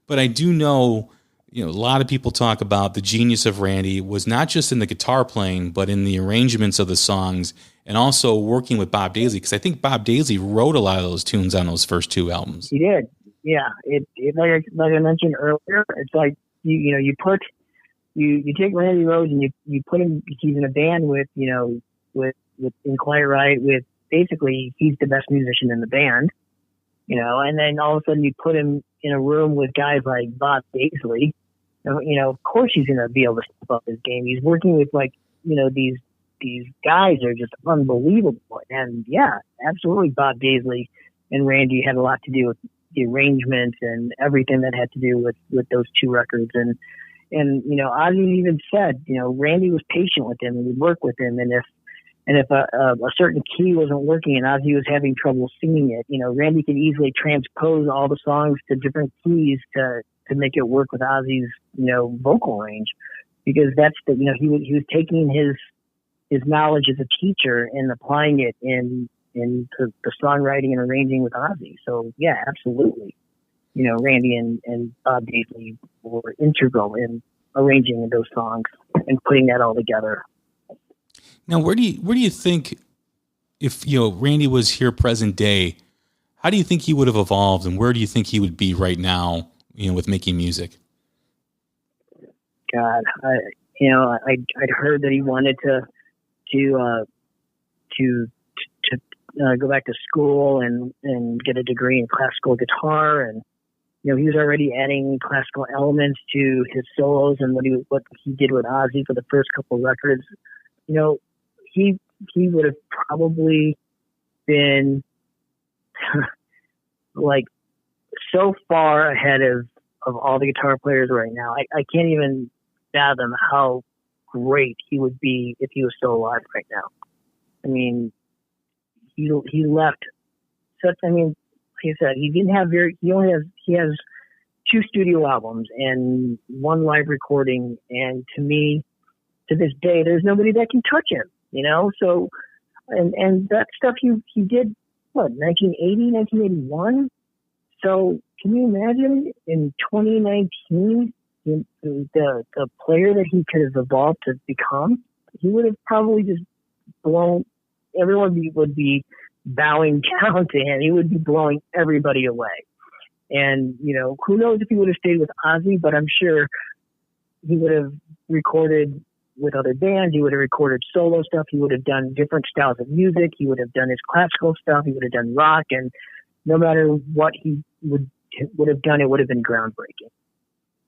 But I do know, a lot of people talk about the genius of Randy was not just in the guitar playing, but in the arrangements of the songs and also working with Bob Daisley, because I think Bob Daisley wrote a lot of those tunes on those first 2 albums. He did, yeah. It like I mentioned earlier, it's like you take Randy Rhoads and you put him. He's in a band with in Quiet Riot with basically he's the best musician in the band, and then all of a sudden you put him in a room with guys like Bob Daisley. Of course he's going to be able to step up his game. He's working with these guys are just unbelievable. And yeah, absolutely. Bob Daisley and Randy had a lot to do with the arrangements and everything that had to do with those 2 records. And Ozzy even said, Randy was patient with him and would work with him. And if a certain key wasn't working and Ozzy was having trouble singing it, Randy could easily transpose all the songs to different keys to make it work with Ozzy's, vocal range, because that's he was taking his knowledge as a teacher and applying it in the songwriting and arranging with Ozzy. So yeah, absolutely. Randy and Bob Daisley were integral in arranging those songs and putting that all together. Now, where do you think, if Randy was here present day, how do you think he would have evolved, and where do you think he would be right now, with making music? God, I'd heard that he wanted to go back to school and get a degree in classical guitar. And, you know, he was already adding classical elements to his solos and what he did with Ozzy for the first couple of records. You know, he would have probably been like so far ahead of all the guitar players right now. I can't even fathom how great he would be if he was still alive right now. I mean, he left such, I mean, like I said, he has 2 studio albums and 1 live recording. And to me, to this day, there's nobody that can touch him, you know? So, and that stuff he did, 1980, 1981? So can you imagine in 2019, the player that he could have evolved to become? He would have probably just blown, everyone would be bowing down to him. He would be blowing everybody away. And, you know, who knows if he would have stayed with Ozzy, but I'm sure he would have recorded with other bands. He would have recorded solo stuff. He would have done different styles of music. He would have done his classical stuff. He would have done rock. And no matter what he would have done, it would have been groundbreaking.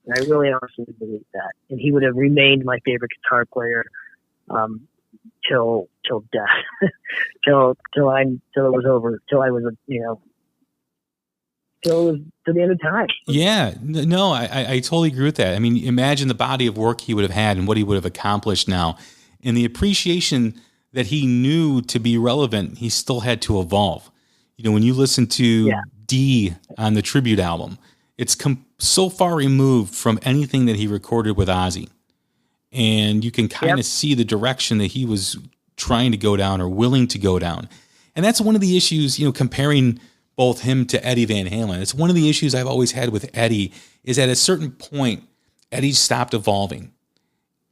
And I really honestly believe that. And he would have remained my favorite guitar player till death, till it was over, till I was, you know, till it was to the end of time. Yeah, no, I totally agree with that. I mean, imagine the body of work he would have had and what he would have accomplished now, and the appreciation that he knew to be relevant. He still had to evolve. You know, when you listen to D on the tribute album, it's so far removed from anything that he recorded with Ozzy. And you can kind of see the direction that he was trying to go down or willing to go down. And that's one of the issues, you know, comparing both him to Eddie Van Halen. It's one of the issues I've always had with Eddie is at a certain point, Eddie stopped evolving.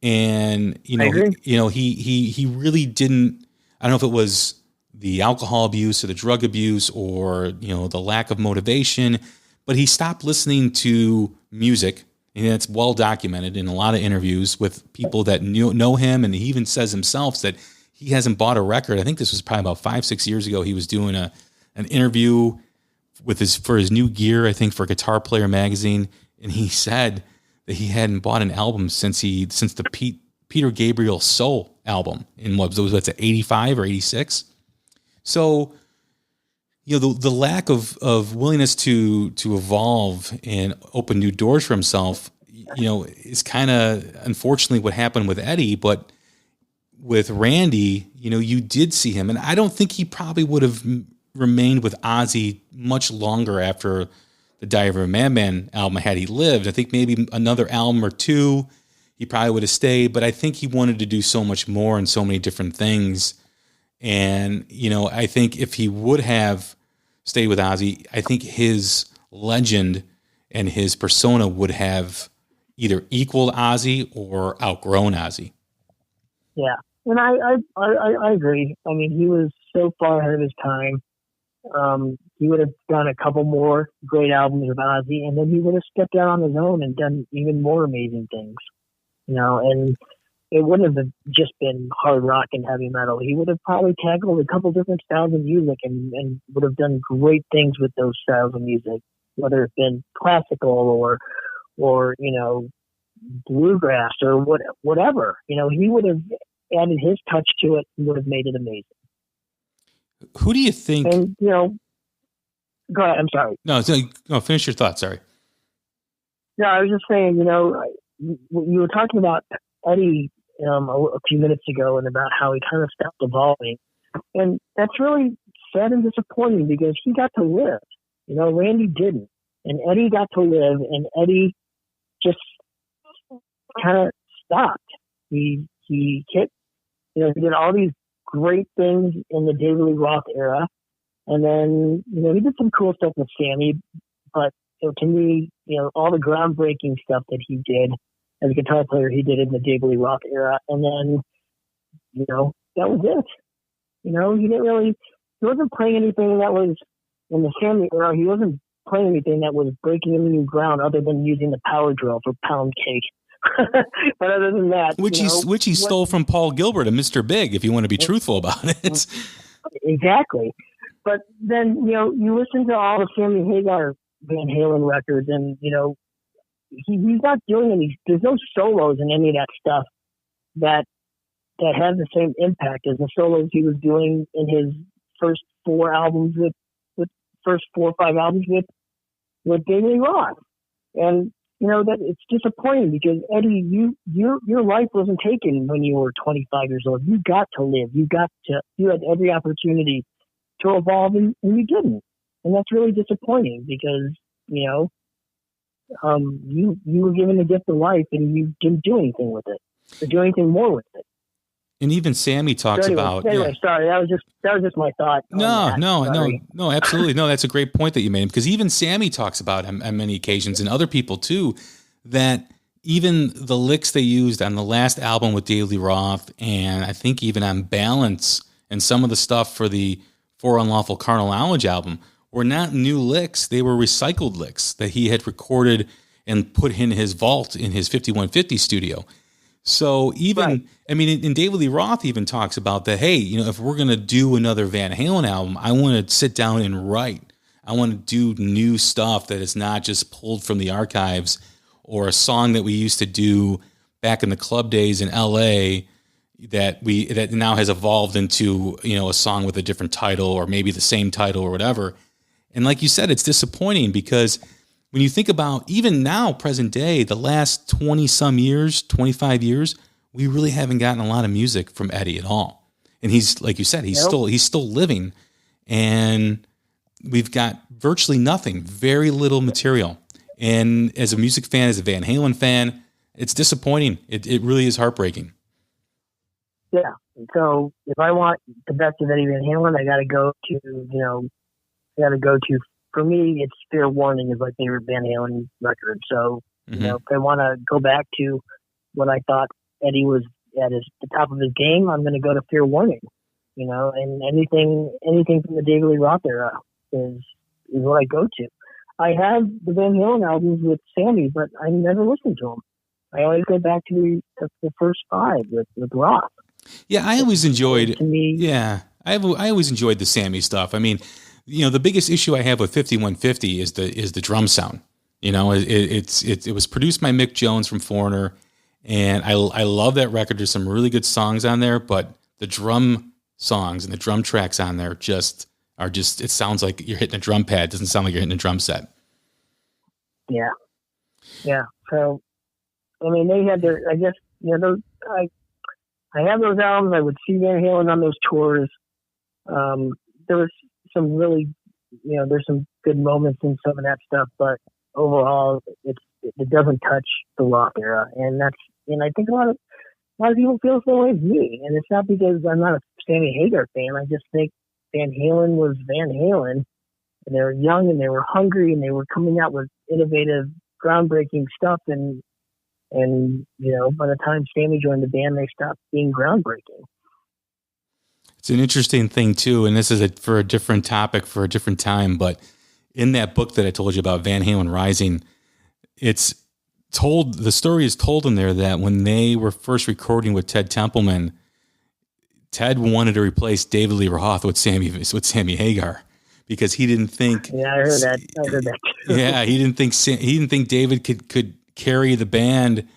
And, you know, he really didn't, I don't know if it was the alcohol abuse or the drug abuse or, you know, the lack of motivation, but he stopped listening to music. And it's well documented in a lot of interviews with people that know him. And he even says himself that he hasn't bought a record. I think this was probably about 5-6 years ago. He was doing an interview for his new gear, I think for Guitar Player magazine. And he said that he hadn't bought an album since the Peter Gabriel Soul album in what's it, 85 or 86. So, you know, the lack of willingness to evolve and open new doors for himself, you know, is kind of unfortunately what happened with Eddie. But with Randy, you know, you did see him, and I don't think he probably would have remained with Ozzy much longer after the Diary of a Madman album had he lived. I think maybe another album or 2, he probably would have stayed. But I think he wanted to do so much more and so many different things. And, you know, I think if he would have stayed with Ozzy, I think his legend and his persona would have either equaled Ozzy or outgrown Ozzy. Yeah, and I agree. I mean, he was so far ahead of his time. He would have done a couple more great albums of Ozzy, and then he would have stepped out on his own and done even more amazing things. You know, and it wouldn't have just been hard rock and heavy metal. He would have probably tackled a couple different styles of music and would have done great things with those styles of music, whether it's been classical or you know, bluegrass or whatever. You know, he would have added his touch to it and would have made it amazing. Who do you think? And, you know, go ahead. I'm sorry. No, finish your thought. Sorry. No, I was just saying, you know, you were talking about Eddie a few minutes ago and about how he kind of stopped evolving. And that's really sad and disappointing because he got to live. You know, Randy didn't. And Eddie got to live, and Eddie just kind of stopped. He hit, you know, he did all these great things in the David Lee Roth era. And then, you know, he did some cool stuff with Sammy, but you know, to me, you know, all the groundbreaking stuff that he did as a guitar player, he did in the David Lee Roth era. And then, you know, that was it. You know, he wasn't playing anything that was in the Sammy era. He wasn't playing anything that was breaking any new ground other than using the power drill for pound cake. But other than that, which he stole from Paul Gilbert and Mr. Big, if you want to be truthful about it. exactly. But then, you listen to all the Sammy Hagar Van Halen records, and, he's not doing there's no solos in any of that stuff that have the same impact as the solos he was doing in his first 4 albums with first 4 or 5 albums with David Lee Roth. And, that it's disappointing because Eddie, your life wasn't taken when you were 25 years old. You got to live. You had every opportunity to evolve, and you didn't. And that's really disappointing because, you were given the gift of life and you didn't do anything with it, or do anything more with it. And even Sammy talks about. Anyway, sorry, that was just my thought. No, absolutely. No, that's a great point that you made. Because even Sammy talks about him on many occasions, and other people too, that even the licks they used on the last album with David Lee Roth, and I think even on Balance, and some of the stuff for the For Unlawful Carnal Knowledge album, were not new licks. They were recycled licks that he had recorded and put in his vault in his 5150 studio. So even, right. I mean, and David Lee Roth even talks about that, hey, if we're going to do another Van Halen album, I want to sit down and write. I want to do new stuff that is not just pulled from the archives or a song that we used to do back in the club days in LA that now has evolved into, a song with a different title or maybe the same title or whatever. And like you said, it's disappointing because when you think about even now, present day, the last 20-some years, 25 years, we really haven't gotten a lot of music from Eddie at all. And he's, like you said, he's still living, and we've got virtually nothing, very little material. And as a music fan, as a Van Halen fan, it's disappointing. It really is heartbreaking. Yeah. So if I want the best of Eddie Van Halen, I got to go to, for me, it's Fair Warning is my favorite Van Halen record. So, if I want to go back to when I thought Eddie was at the top of his game, I'm going to go to Fair Warning, and anything from the David Lee Roth era is what I go to. I have the Van Halen albums with Sammy, but I never listened to them. I always go back to the first 5 with Roth. Yeah, I always enjoyed. I always enjoyed the Sammy stuff. I mean, the biggest issue I have with 5150 is the drum sound. It was produced by Mick Jones from Foreigner, and I love that record. There's some really good songs on there, but the drum songs and the drum tracks on there are just it sounds like you're hitting a drum pad. It doesn't sound like you're hitting a drum set. Yeah. So, I mean, they had their, I guess, those, I have those albums. I would see Van Halen on those tours. There was some really, there's some good moments in some of that stuff, but overall, it doesn't touch the Rock era, and I think a lot of people feel the way as me, and it's not because I'm not a Sammy Hagar fan. I just think Van Halen was Van Halen, and they were young and they were hungry and they were coming out with innovative, groundbreaking stuff, and by the time Sammy joined the band, they stopped being groundbreaking. It's an interesting thing too, and this is for a different topic for a different time, but in that book that I told you about, Van Halen Rising, the story is told in there that when they were first recording with Ted Templeman, Ted wanted to replace David Lee Roth with Sammy Hagar because he didn't think. Yeah, I heard that. Yeah, he didn't think David could carry the band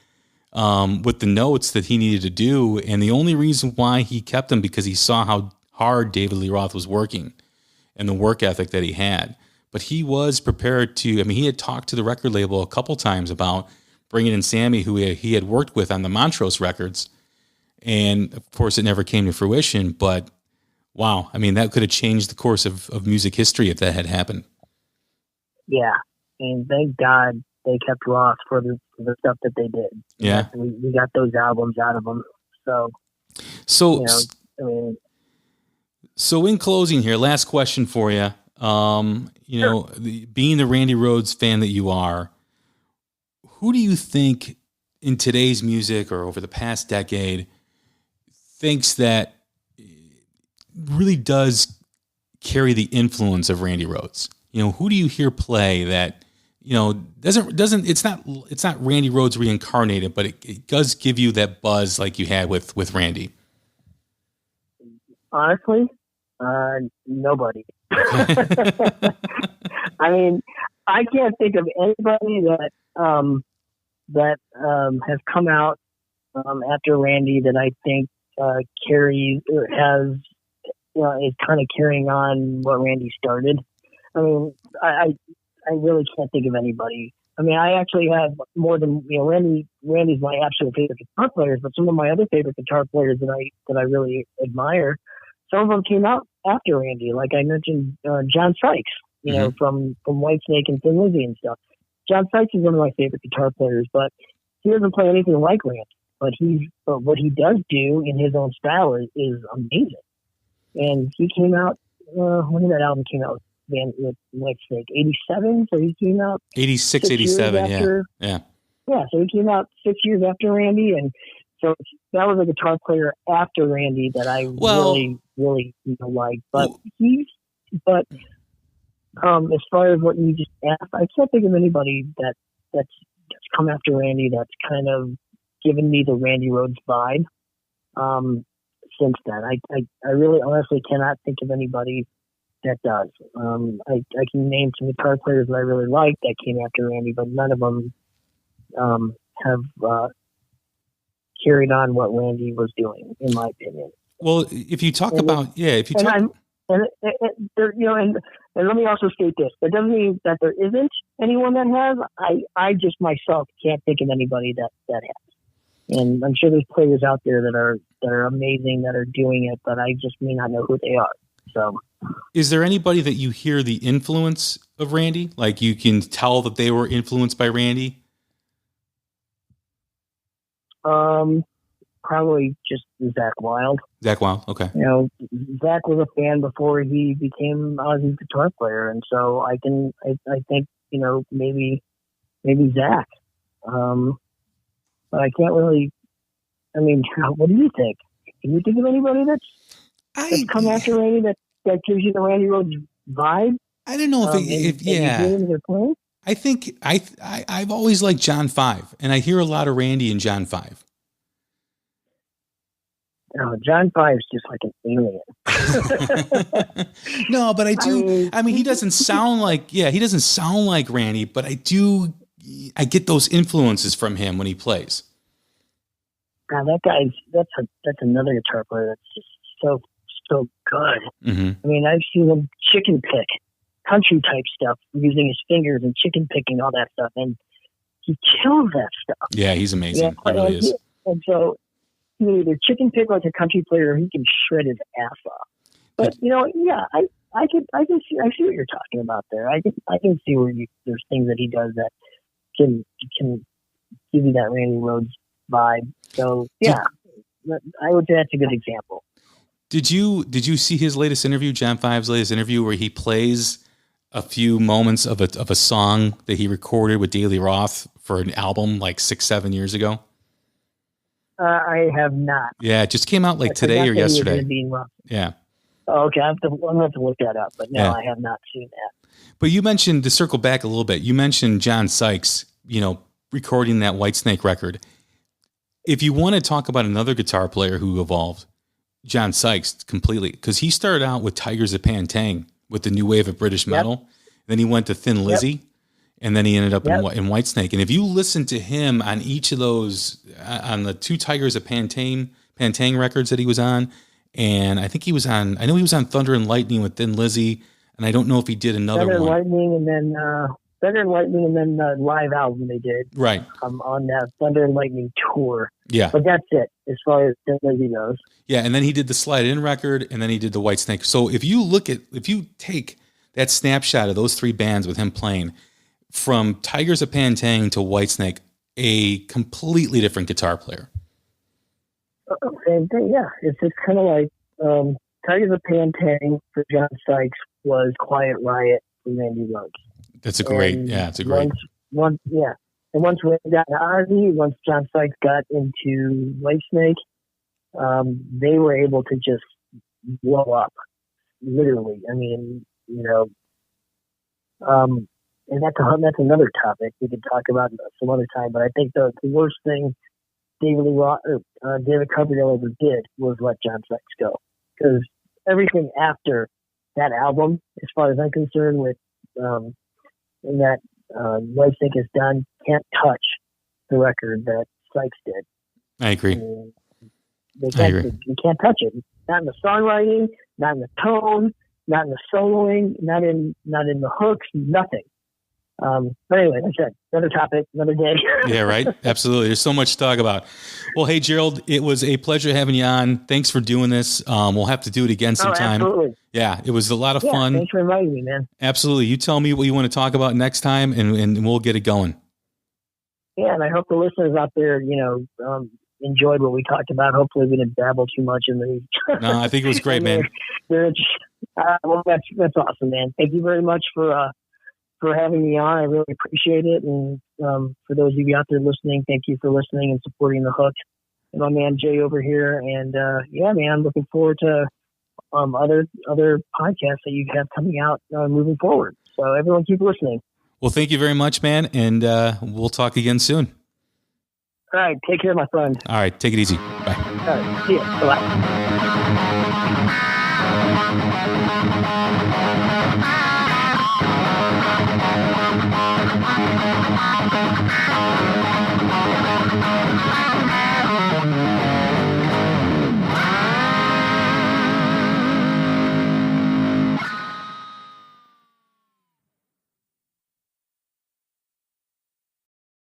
with the notes that he needed to do, and the only reason why he kept him because he saw how hard David Lee Roth was working and the work ethic that he had. But he was prepared to. I mean, he had talked to the record label a couple times about bringing in Sammy, who he had worked with on the Montrose records, and of course, it never came to fruition. But wow, I mean, that could have changed the course of music history if that had happened. Yeah, and thank God they kept Roth for the stuff that they did. Yeah, we got those albums out of them. So So in closing here, last question for you. Sure. Being the Randy Rhoads fan that you are, who do you think in today's music or over the past decade thinks that really does carry the influence of Randy Rhoads? Who do you hear play that, doesn't it's not Randy Rhoads reincarnated, but it does give you that buzz like you had with Randy? Honestly, Nobody. I mean, I can't think of anybody that has come out after Randy that I think carries or has is kind of carrying on what Randy started. I mean, I really can't think of anybody. I mean, I actually have more than Randy's my absolute favorite guitar players, but some of my other favorite guitar players that I really admire, some of them came out after Randy. Like I mentioned, John Sykes, from Whitesnake and Thin Lizzy and stuff. John Sykes is one of my favorite guitar players, but he doesn't play anything like Randy. But what he does do in his own style is amazing. And he came out. When did that album came out? With Whitesnake, 87. So he came out 86, 87. Yeah. So he came out 6 years after Randy, and so that was a guitar player after Randy that I really liked. But as far as what you just asked, I can't think of anybody that's come after Randy that's kind of given me the Randy Rhoads vibe. Since then, I really honestly cannot think of anybody that does. I can name some guitar players that I really like that came after Randy, but none of them have carried on what Randy was doing, in my opinion. Well, if you talk and let me also state this: that doesn't mean that there isn't anyone that has. I just myself can't think of anybody that has. And I'm sure there's players out there that are amazing that are doing it, but I just may not know who they are. So, is there anybody that you hear the influence of Randy? Like you can tell that they were influenced by Randy? Probably just Zakk Wylde. Zakk Wylde, okay. Zakk was a fan before he became Ozzy's guitar player, and so I think maybe Zakk. But I can't really. I mean, what do you think? Can you think of anybody that's come after Randy that gives you the Randy Rhoads vibe? I don't know I think I've always liked John 5, and I hear a lot of Randy in John 5. John 5 is just like an alien. No, but I do. I mean, he doesn't sound like Randy, but I get those influences from him when he plays. Now that's another guitar player that's just so good. Mm-hmm. I mean, I've seen him chicken pick country type stuff using his fingers and chicken picking all that stuff, and he kills that stuff. Yeah, he's amazing. He really is. And so he can either chicken pick like a country player, or he can shred his ass off. But I see what you're talking about there. I can see where there's things that he does that can give you that Randy Rhoads vibe. So I would say that's a good example. Did you see his latest interview, John 5's latest interview, where he plays a few moments of a song that he recorded with Daily Roth for an album like 6-7 years ago? I have not. Yeah, it just came out like today or yesterday. Yeah. Oh, okay, I'm going to have to look that up, but no, I have not seen that. But you mentioned, to circle back a little bit, you mentioned John Sykes, recording that Whitesnake record. If you want to talk about another guitar player who evolved, John Sykes completely, because he started out with Tigers of Pantang with the new wave of British metal. Then he went to Thin Lizzy, and then he ended up in Whitesnake. And if you listen to him on each of those, on the 2 Tigers of Pantang records that he was on, and I know he was on Thunder and Lightning with Thin Lizzy, and I don't know if he did another one. Thunder and Lightning, and then the live album they did. Right. On that Thunder and Lightning tour. Yeah. But that's it, as far as Thin Lizzy goes. Yeah, and then he did the Slide In record, and then he did the Whitesnake. So if you take that snapshot of those 3 bands with him playing, from Tigers of Pantang to Whitesnake, a completely different guitar player. Same thing, yeah. It's just kind of like Tigers of Pantang for John Sykes was Quiet Riot for Randy Rhoads. It's a great. And once we got to Ozzy, once John Sykes got into Whitesnake, they were able to just blow up, literally. I mean, and that's another topic we could talk about some other time. But I think the worst thing David Coverdale ever did was let John Sykes go, because everything after that album, as far as I'm concerned, with and that White Snake has done, can't touch the record that Sykes did. I agree. You can't touch it. Not in the songwriting, not in the tone, not in the soloing, not in the hooks, nothing. But anyway, like I said, another topic, another day. Yeah, right. Absolutely. There's so much to talk about. Well, hey, Gerald, it was a pleasure having you on. Thanks for doing this. We'll have to do it again sometime. Absolutely. Yeah, it was a lot of fun. Thanks for inviting me, man. Absolutely. You tell me what you want to talk about next time, and we'll get it going. Yeah, and I hope the listeners out there, enjoyed what we talked about. Hopefully we didn't babble too much in the No, I think it was great, man. Well, that's awesome, man. Thank you very much for having me on. I really appreciate it. And for those of you out there listening, thank you for listening and supporting The Hook. And my man Jay over here. And yeah, man, I'm looking forward to other podcasts that you have coming out moving forward. So everyone keep listening. Well, thank you very much, man. And we'll talk again soon. All right. Take care, my friend. All right. Take it easy. Bye. All right. See ya. Bye-bye.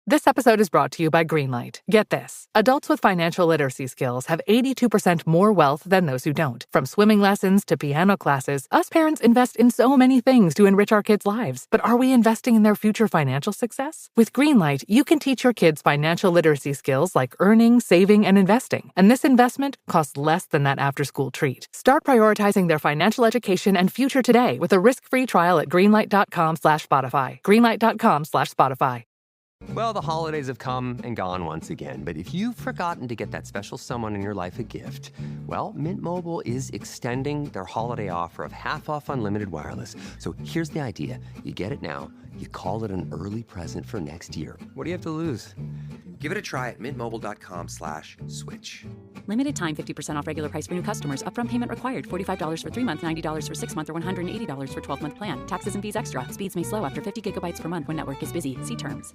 This episode is brought to you by Greenlight. Get this. Adults with financial literacy skills have 82% more wealth than those who don't. From swimming lessons to piano classes, us parents invest in so many things to enrich our kids' lives. But are we investing in their future financial success? With Greenlight, you can teach your kids financial literacy skills like earning, saving, and investing. And this investment costs less than that after-school treat. Start prioritizing their financial education and future today with a risk-free trial at greenlight.com/Spotify. Greenlight.com/Spotify. Well, the holidays have come and gone once again, but if you've forgotten to get that special someone in your life a gift, well, Mint Mobile is extending their holiday offer of half off unlimited wireless. So here's the idea. You get it now, you call it an early present for next year. What do you have to lose? Give it a try at mintmobile.com/switch. Limited time, 50% off regular price for new customers. Upfront payment required. $45 for 3 months, $90 for 6 months, or $180 for 12-month plan. Taxes and fees extra. Speeds may slow after 50 gigabytes per month when network is busy. See terms.